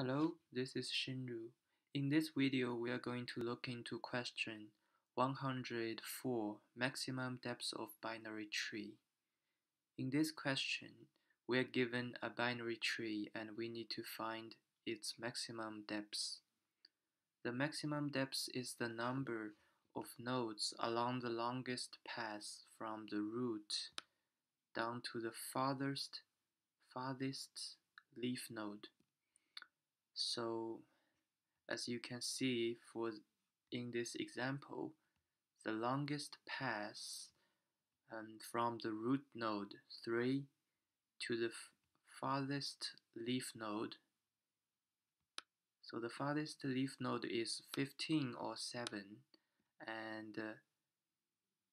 Hello, this is Shinru. In this video, we are going to look into question 104, maximum depth of binary tree. In this question, we are given a binary tree and we need to find its maximum depth. The maximum depth is the number of nodes along the longest path from the root down to the farthest leaf node. So as you can see in this example, the longest path from the root node 3 to the farthest leaf node. So the farthest leaf node is 15 or 7, and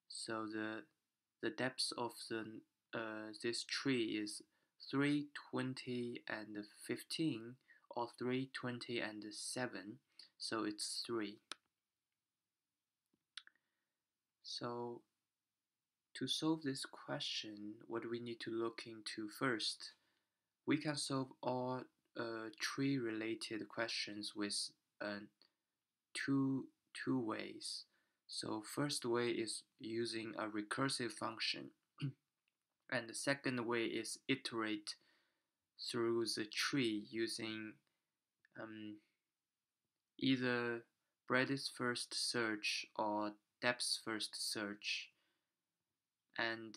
so the depth of this tree is 3, 20, and 15, or 3, 20, and 7, so it's 3. So to solve this question, what we need to look into first, we can solve all tree-related questions with two ways. So first way is using a recursive function, and the second way is iterate through the tree using either breadth first search or depth first search. And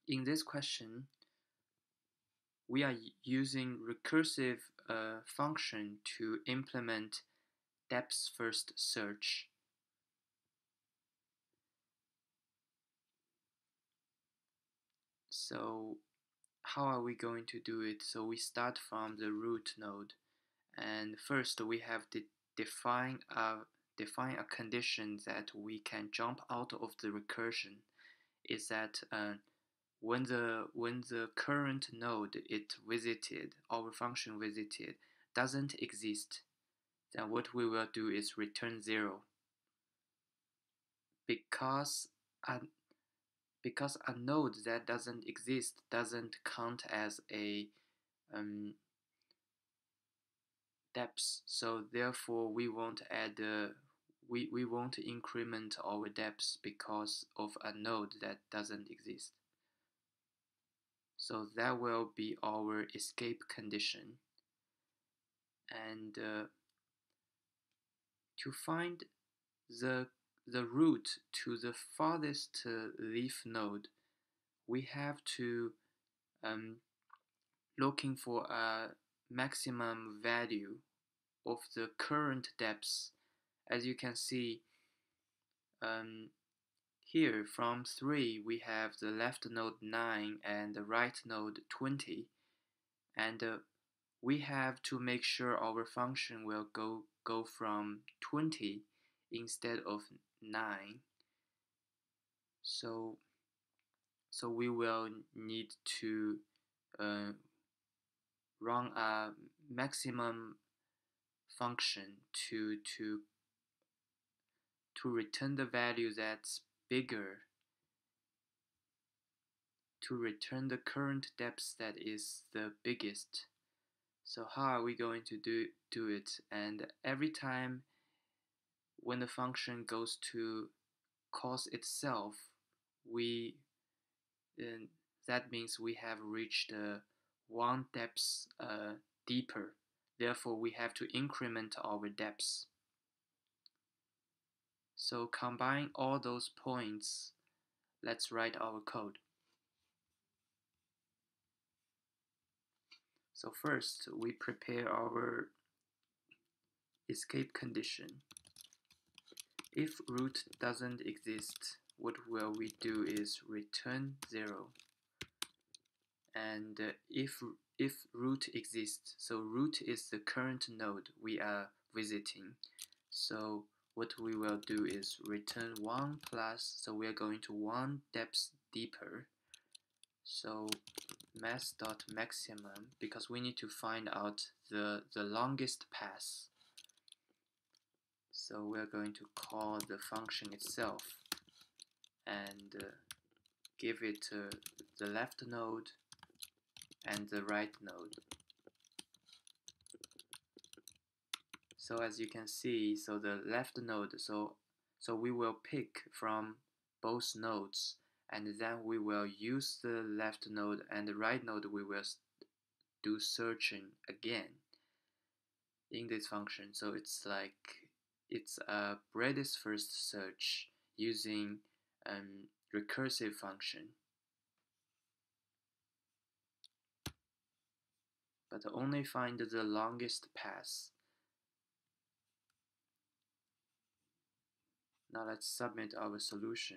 in this question, we are using recursive function to implement depth first search. So how are we going to do it? So we start from the root node, and first we have to define a condition that we can jump out of the recursion. Is that when the current node our function visited, doesn't exist, then what we will do is return 0. Because a node that doesn't exist doesn't count as a depth, so therefore we won't add we won't increment our depth because of a node that doesn't exist. So that will be our escape condition. And to find the root to the farthest leaf node, we have to looking for a maximum value of the current depth. As you can see here, from 3 we have the left node 9 and the right node 20, and we have to make sure our function will go from 20 instead of 9. So we will need to run a maximum function to return the value that's bigger, to return the current depth that is the biggest. So how are we going to do it? And every time when the function goes to cause itself, that means we have reached one depth deeper. Therefore, we have to increment our depth. So combine all those points. Let's write our code. So first, we prepare our escape condition. If root doesn't exist, what will we do is return 0. And if root exists, so root is the current node we are visiting, so what we will do is return 1 plus, so we are going to 1 depth deeper, so math.maximum, because we need to find out the longest path. So we are going to call the function itself and give it the left node and the right node. So as you can see, so the left node, so we will pick from both nodes, and then we will use the left node, and the right node we will do searching again in this function. So it's a breadth first search using recursive function, but only find the longest path. Now let's submit our solution.